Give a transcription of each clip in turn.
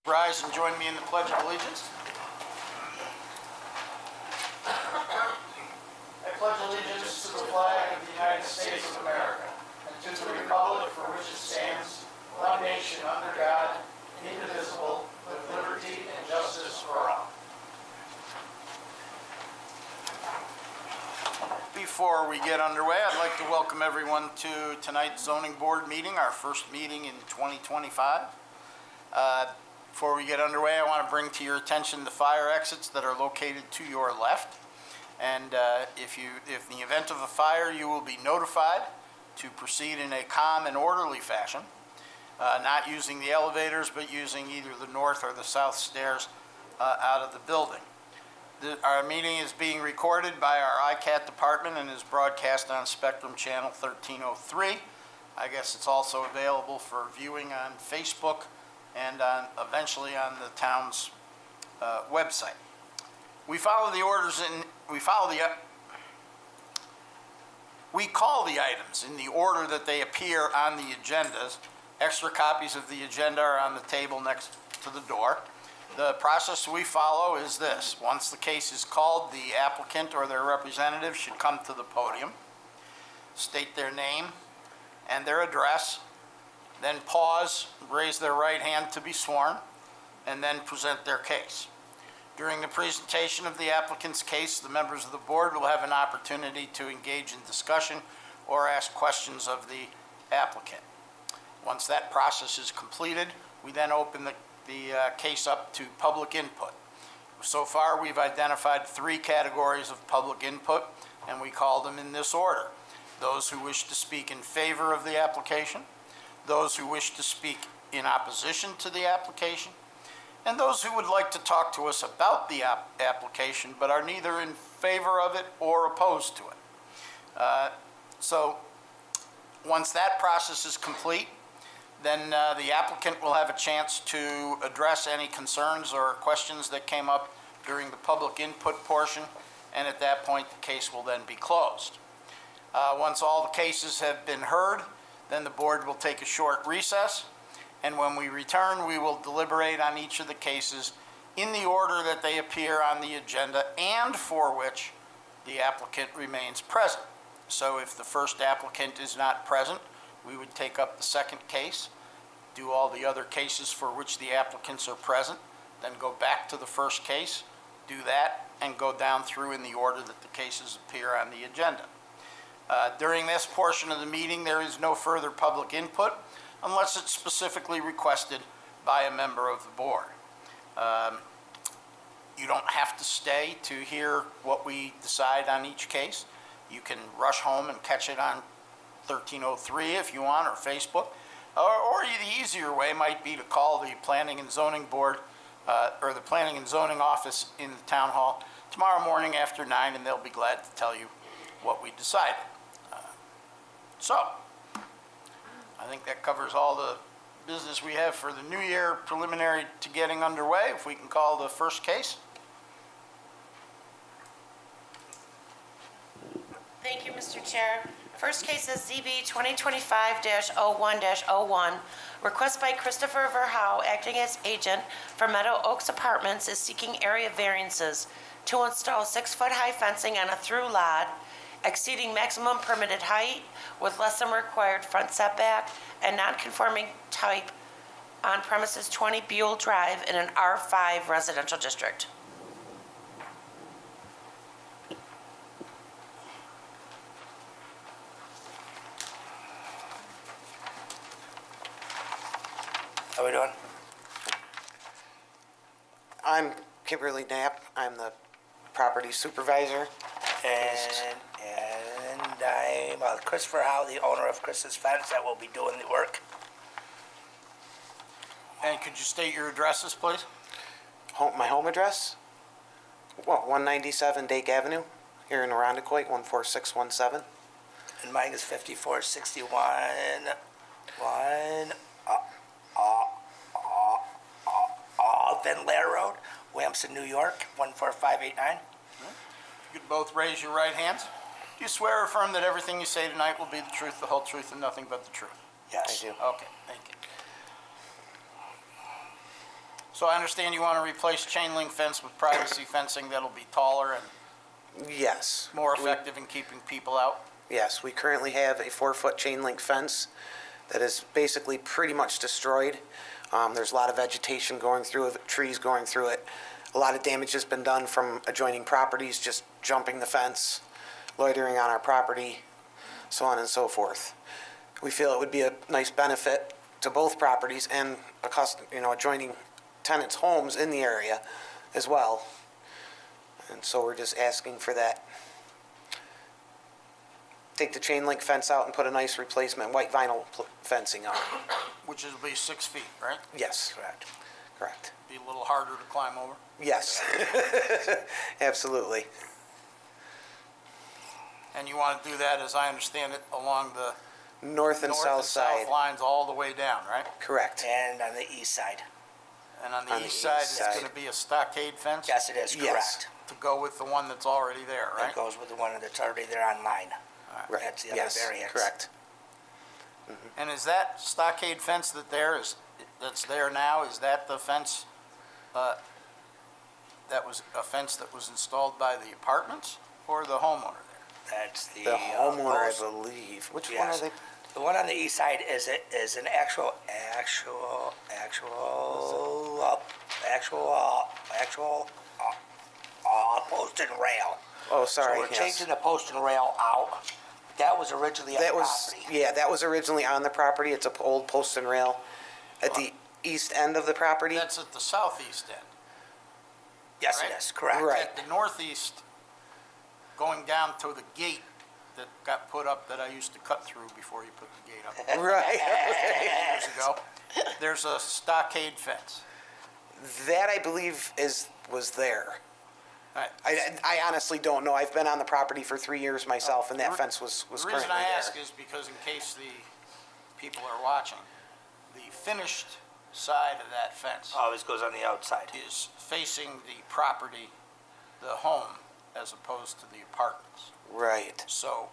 Rise and join me in the Pledge of Allegiance. I pledge allegiance to the flag of the United States of America and to the republic for which it stands, one nation under God, indivisible, with liberty and justice for all. Before we get underway, I'd like to welcome everyone to tonight's zoning board meeting, our first meeting in 2025. Before we get underway, I want to bring to your attention the fire exits that are located to your left. And if in the event of a fire, you will be notified to proceed in a calm and orderly fashion, not using the elevators, but using either the north or the south stairs out of the building. Our meeting is being recorded by our ICAT department and is broadcast on Spectrum Channel 1303. I guess it's also available for viewing on Facebook and eventually on the town's website. We call the items in the order that they appear on the agendas. Extra copies of the agenda are on the table next to the door. The process we follow is this. Once the case is called, the applicant or their representative should come to the podium, state their name and their address, then pause, raise their right hand to be sworn, and then present their case. During the presentation of the applicant's case, the members of the board will have an opportunity to engage in discussion or ask questions of the applicant. Once that process is completed, we then open the case up to public input. So far, we've identified 3 categories of public input, and we call them in this order. Those who wish to speak in favor of the application, those who wish to speak in opposition to the application, and those who would like to talk to us about the application but are neither in favor of it or opposed to it. So once that process is complete, then the applicant will have a chance to address any concerns or questions that came up during the public input portion, and at that point, the case will then be closed. Once all the cases have been heard, then the board will take a short recess, and when we return, we will deliberate on each of the cases in the order that they appear on the agenda and for which the applicant remains present. So if the first applicant is not present, we would take up the second case, do all the other cases for which the applicants are present, then go back to the first case, do that, and go down through in the order that the cases appear on the agenda. During this portion of the meeting, there is no further public input unless it's specifically requested by a member of the board. You don't have to stay to hear what we decide on each case. You can rush home and catch it on 1303 if you want, or Facebook. Or the easier way might be to call the Planning and Zoning Board or the Planning and Zoning Office in the Town Hall tomorrow morning after 9, and they'll be glad to tell you what we decided. So, I think that covers all the business we have for the new year preliminary to getting underway. If we can call the first case. Thank you, Mr. Chair. First case is ZB 2025-01-01. Request by Christopher Verhoew, acting as agent for Meadow Oaks Apartments, is seeking area variances to install 6-foot-high fencing on a through lot exceeding maximum permitted height with less than required front setback and non-conforming type on premises 20 Buell Drive in an R5 residential district. How we doing? I'm Kimberly Knapp. I'm the property supervisor. And I'm Christopher Howe, the owner of Chris's Fence, that will be doing the work. And could you state your addresses, please? My home address? 197 Dake Avenue, here in Arundecoit, 14617. And mine is 5461 Van Lair Road, Williamson, New York, 14589. You could both raise your right hands. Do you swear or affirm that everything you say tonight will be the truth, the whole truth, and nothing but the truth? Yes. I do. Okay, thank you. So I understand you want to replace chain link fence with privacy fencing that'll be taller and Yes. more effective in keeping people out? Yes, we currently have a 4-foot chain link fence that is basically pretty much destroyed. There's a lot of vegetation going through it, trees going through it. A lot of damage has been done from adjoining properties, just jumping the fence, loitering on our property, so on and so forth. We feel it would be a nice benefit to both properties and adjoining tenants' homes in the area as well. And so we're just asking for that. Take the chain link fence out and put a nice replacement white vinyl fencing on. Which will be 6 feet, right? Yes, Correct. correct. Be a little harder to climb over. Yes, absolutely. And you want to do that, as I understand it, along the North and north south and side, south lines all the way down, right? correct. And on the east side. And on On the the east side, east it's side. going to be a stockade fence? Yes, it is, Yes. correct. To go with the one that's already there, right? That goes with the one that's already there online. Right. That's the other Yes, variance. correct. And is that stockade fence that's there now, is that the fence, that was a fence that was installed by the apartments or the homeowner there? That's the. The homeowner, I most- believe. Which one are Yes. they? The one on the east side is an actual post and rail. Oh, So sorry, we're yes. changing the post and rail out. That was originally on the That was, property. yeah, that was originally on the property. It's a old post and rail at the east end of the property. That's at the southeast end. Yes, right? it is, correct. Right. At the northeast, going down to the gate that got put up that I used to cut through before you put the gate up Right. years ago, there's a stockade fence. That, I believe, was there. All right. I honestly don't know. I've been on the property for 3 years myself, and that fence was The currently reason I ask there. is because in case the people are watching, the finished side of that fence Always goes on the outside. is facing the property, the home, as opposed to the apartments. Right. So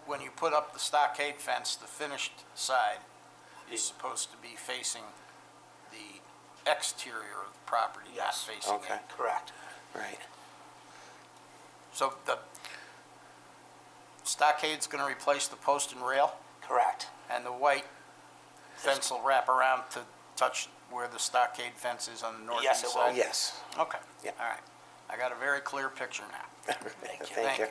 when you put up the stockade fence, the finished side is supposed to be facing the exterior of the property, not Yes. facing Okay. it. Correct. Right. So the stockade's going to replace the post and rail, Correct. and the white fence will wrap around to touch where the stockade fence is on the Yes, northeast it side? will. Yes. Okay, Yeah. all right. I got a very clear picture now. Thank you. Thank you.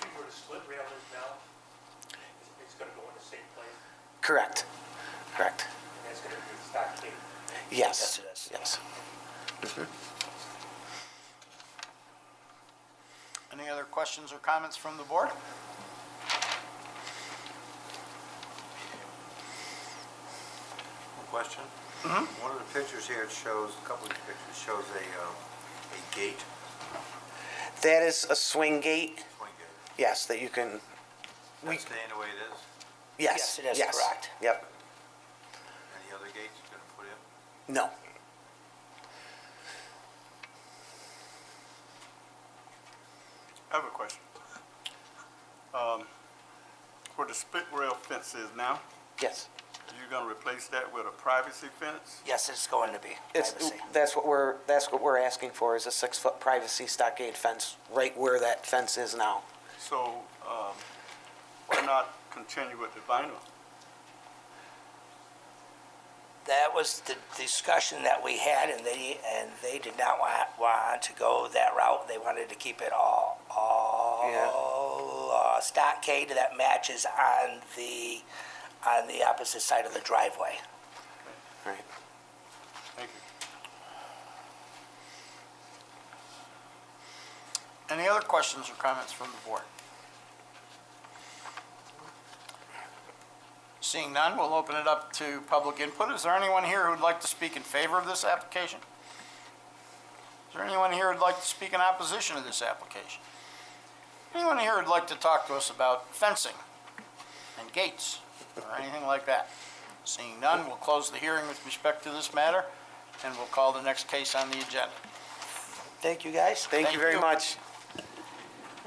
See where the split rail is now? It's gonna go in the same place, Correct. Correct. and that's gonna be stockade. Yes. Yes, it is. Yes. Any other questions or comments from the board? Question? One of the pictures here, it shows, a couple of the pictures shows a gate, That is a swing gate. swing gate. Yes, that you can. That's staying the way it is? Yes. Yes, it is, correct. Yep. Any other gates you're gonna put in? No. I have a question. Where the split rail fence is now, Yes. you're gonna replace that with a privacy fence? Yes, it's going to be. It's, Privacy. that's what we're asking for, is a 6-foot privacy stockade fence right where that fence is now. So, why not continue with the vinyl? That was the discussion that we had, and they did not want to go that route. They wanted to keep it all stockade that matches on the opposite side of the driveway. Right. Thank you. Any other questions or comments from the board? Seeing none, we'll open it up to public input. Is there anyone here who would like to speak in favor of this application? Is there anyone here who'd like to speak in opposition to this application? Anyone here who'd like to talk to us about fencing and gates or anything like that? Seeing none, we'll close the hearing with respect to this matter, and we'll call the next case on the agenda. Thank you, guys. Thank you very you. much.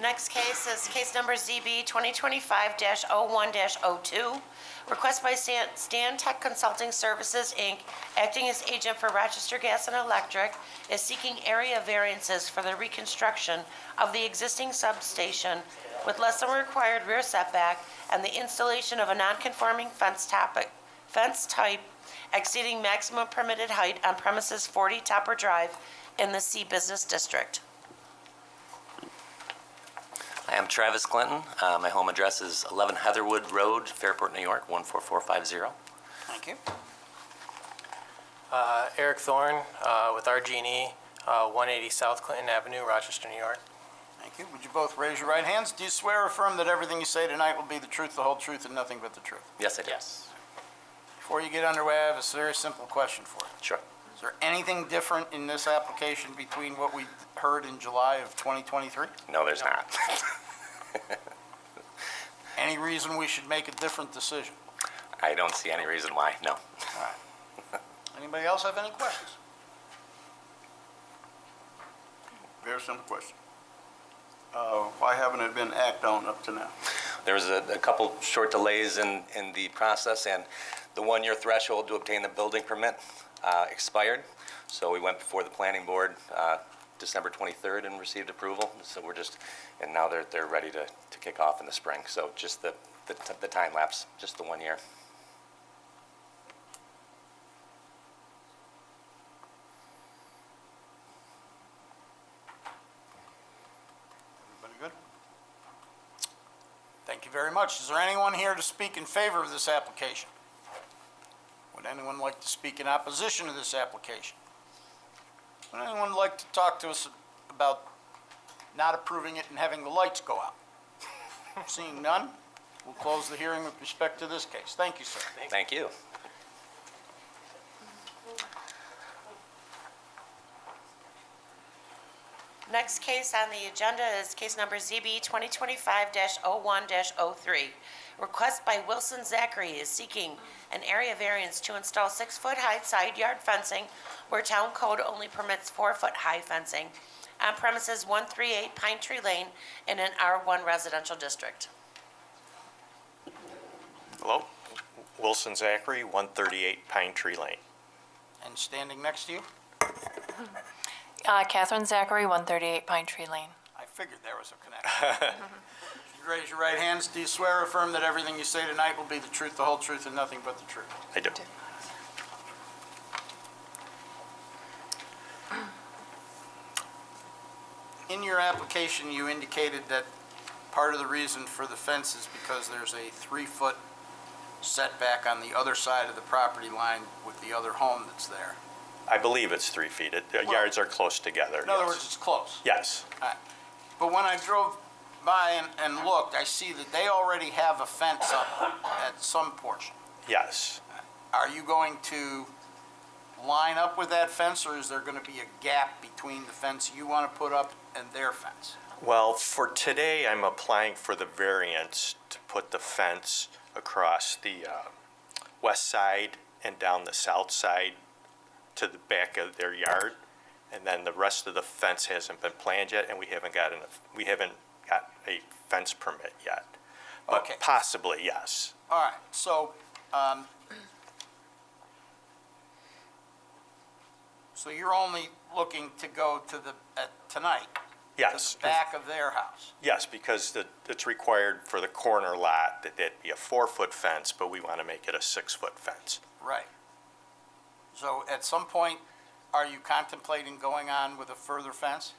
Next case is case number ZB 2025-01-02. Request by Stan Tech Consulting Services, Inc., acting as agent for Rochester Gas and Electric, is seeking area variances for the reconstruction of the existing substation with less than required rear setback and the installation of a non-conforming fence type exceeding maximum permitted height on premises 40 Topper Drive in the C Business District. I am Travis Clinton. My home address is 11 Heatherwood Road, Fairport, New York, 14450. Thank you. Eric Thorne with RG&E, 180 South Clinton Avenue, Rochester, New York. Thank you. Would you both raise your right hands? Do you swear or affirm that everything you say tonight will be the truth, the whole truth, and nothing but the truth? Yes, I do. Before you get underway, I have a very simple question for you. Sure. Is there anything different in this application between what we heard in July of 2023? No, there's not. Any reason we should make a different decision? I don't see any reason why, no. Anybody else have any questions? Very simple question. Why haven't it been acted on up to now? There was a couple short delays in the process, and the one-year threshold to obtain the building permit expired. So we went before the planning board December 23rd and received approval. So and now they're ready to kick off in the spring. So just the time lapse, just the 1 year. Everybody good? Thank you very much. Is there anyone here to speak in favor of this application? Would anyone like to speak in opposition to this application? Would anyone like to talk to us about not approving it and having the lights go out? Seeing none, we'll close the hearing with respect to this case. Thank you, sir. Thank you. Next case on the agenda is case number ZB 2025-01-03. Request by Wilson Zachary is seeking an area variance to install 6-foot-high side yard fencing where town code only permits 4-foot-high fencing on premises 138 Pine Tree Lane in an R1 residential district. Hello, Wilson Zachary, 138 Pine Tree Lane. And standing next to you, Catherine Zachary, 138 Pine Tree Lane. I figured there was a connection. You raise your right hands. Do you swear or affirm that everything you say tonight will be the truth, the whole truth, and nothing but the truth? I do. In your application, you indicated that part of the reason for the fence is because there's a 3-foot setback on the other side of the property line with the other home that's there. I believe it's 3 feet. The yards are close together. In other yes. words, it's close. Yes, But when I drove by and looked, I see that they already have a fence up at some portion. yes. Are you going to line up with that fence, or is there going to be a gap between the fence you want to put up and their fence? Well, for today, I'm applying for the variance to put the fence across the west side and down the south side to the back of their yard. And then the rest of the fence hasn't been planned yet, and we haven't got a fence permit yet. But Okay. possibly, yes. All right, so, so you're only looking to go to tonight? Yes. To the back of their house? Yes, because it's required for the corner lot that it be a 4-foot fence, but we want to make it a 6-foot fence. Right. So at some point, are you contemplating going on with a further fence?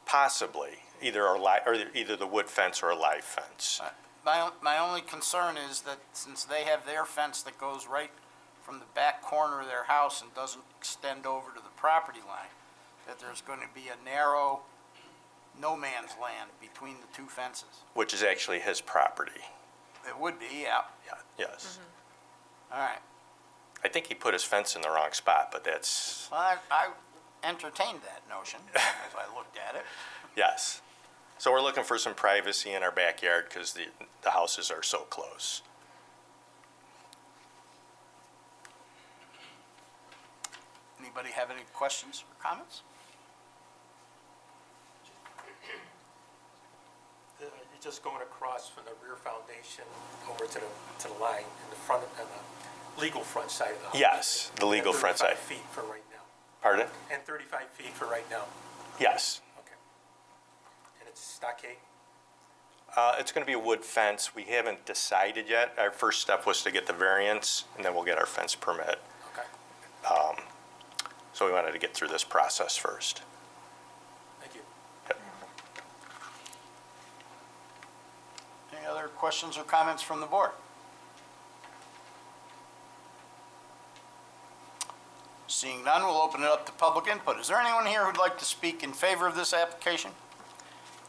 Possibly, either the wood fence or a live fence. My only concern is that since they have their fence that goes right from the back corner of their house and doesn't extend over to the property line, that there's going to be a narrow no man's land between the two fences. Which is actually his property. It would be, yeah. Yeah, yes. All right. I think he put his fence in the wrong spot, but that's, Well, I entertained that notion as I looked at it. yes. So we're looking for some privacy in our backyard because the houses are so close. Anybody have any questions or comments? just going across from the rear foundation over to the line in the front, on the legal front side of the house. Yes, the legal And front side. 35 feet for right now. Pardon? And 35 feet for right now. Yes. Okay. And it's stockade? It's going to be a wood fence. We haven't decided yet. Our first step was to get the variance, and then we'll get our fence permit. Okay. So we wanted to get through this process first. Thank you. Any other questions or comments from the board? Seeing none, we'll open it up to public input. Is there anyone here who'd like to speak in favor of this application?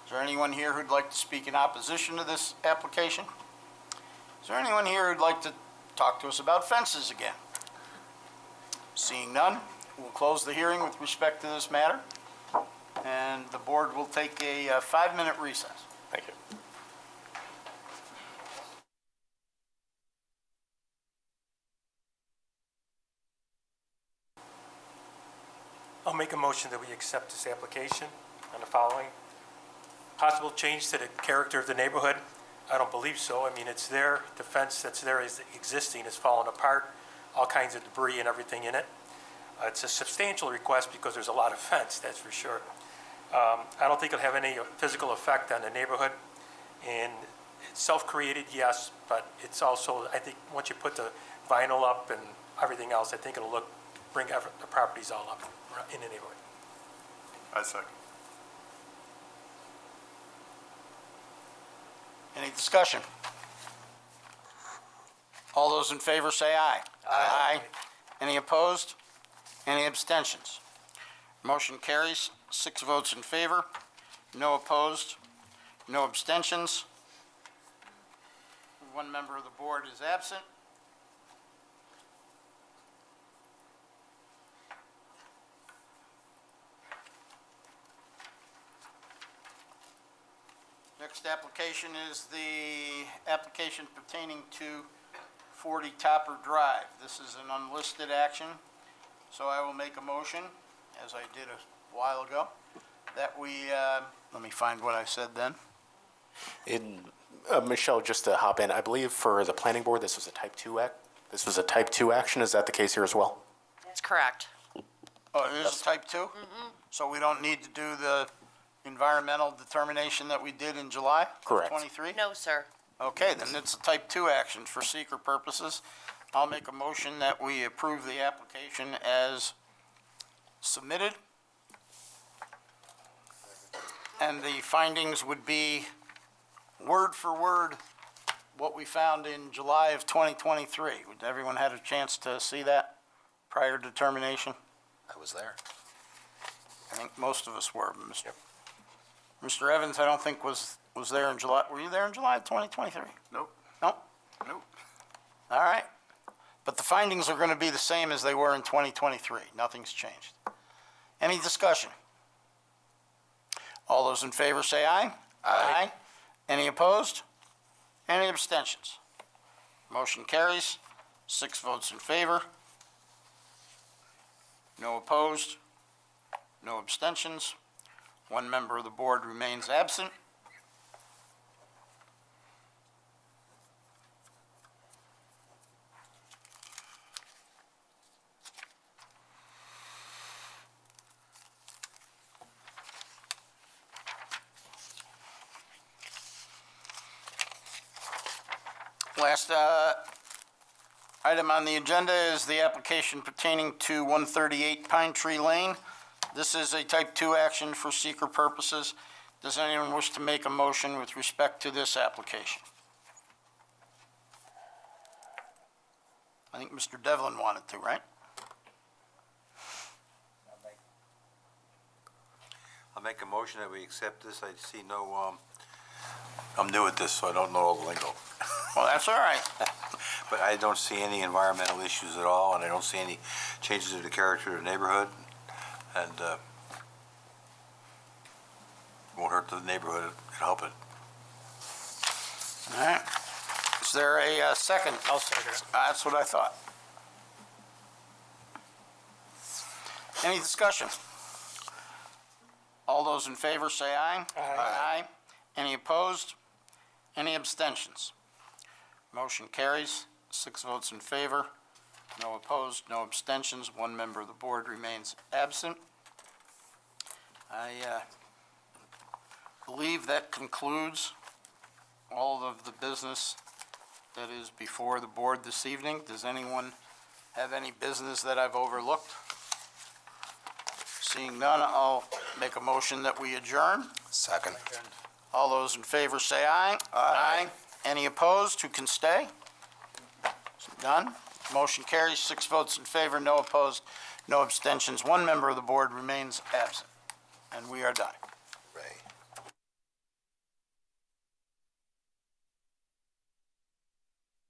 Is there anyone here who'd like to speak in opposition to this application? Is there anyone here who'd like to talk to us about fences again? Seeing none, we'll close the hearing with respect to this matter, and the board will take a 5-minute recess. Thank you. I'll make a motion that we accept this application on the following. Possible change to the character of the neighborhood? I don't believe so. I mean, it's there, the fence that's there is existing, it's fallen apart, all kinds of debris and everything in it. It's a substantial request because there's a lot of fence, that's for sure. I don't think it'll have any physical effect on the neighborhood. And it's self-created, yes, but it's also, I think, once you put the vinyl up and everything else, I think it'll bring the properties all up in the neighborhood. I second. Any discussion? All those in favor say aye. Aye. Any opposed? Any abstentions? Motion carries, 6 votes in favor, no opposed, no abstentions. 1 member of the board is absent. Next application is the application pertaining to 40 Topper Drive. This is an unlisted action, so I will make a motion, as I did a while ago, that we, let me find what I said then. Michelle, just to hop in, I believe for the planning board, this was a type 2 This was a type 2 action. Is that the case here as well? That's correct. Oh, it is type 2? So we don't need to do the environmental determination that we did in July of Correct. 23? No, sir. Okay, then it's a type 2 action for seeker purposes. I'll make a motion that we approve the application as submitted. And the findings would be word for word what we found in July of 2023. Would everyone had a chance to see that prior determination? I was there. I think most of us were. Mr. Evans, I don't think was there in July. Were you there in July of 2023? Nope. Nope? Nope. All right. But the findings are going to be the same as they were in 2023. Nothing's changed. Any discussion? All those in favor say aye. Aye. Any opposed? Any abstentions? Motion carries. 6 votes in favor. No opposed. No abstentions. 1 member of the board remains absent. Last item on the agenda is the application pertaining to 138 Pine Tree Lane. This is a type 2 action for seeker purposes. Does anyone wish to make a motion with respect to this application? I think Mr. Devlin wanted to, right? I'll make a motion that we accept this. I see no, I'm new at this, so I don't know all the lingo. Well, that's all right. But I don't see any environmental issues at all, and I don't see any changes to the character of the neighborhood. And won't hurt the neighborhood, it'll help it. All right. Is there a second? I'll second it. That's what I thought. Any discussion? All those in favor say aye. Aye. Any opposed? Any abstentions? Motion carries, 6 votes in favor, no opposed, no abstentions. One member of the board remains absent. I believe that concludes all of the business that is before the board this evening. Does anyone have any business that I've overlooked? Seeing none, I'll make a motion that we adjourn. Second. All those in favor say aye. Aye. Any opposed? Who can stay? None. Motion carries, 6 votes in favor, no opposed, no abstentions. One member of the board remains absent, and we are done.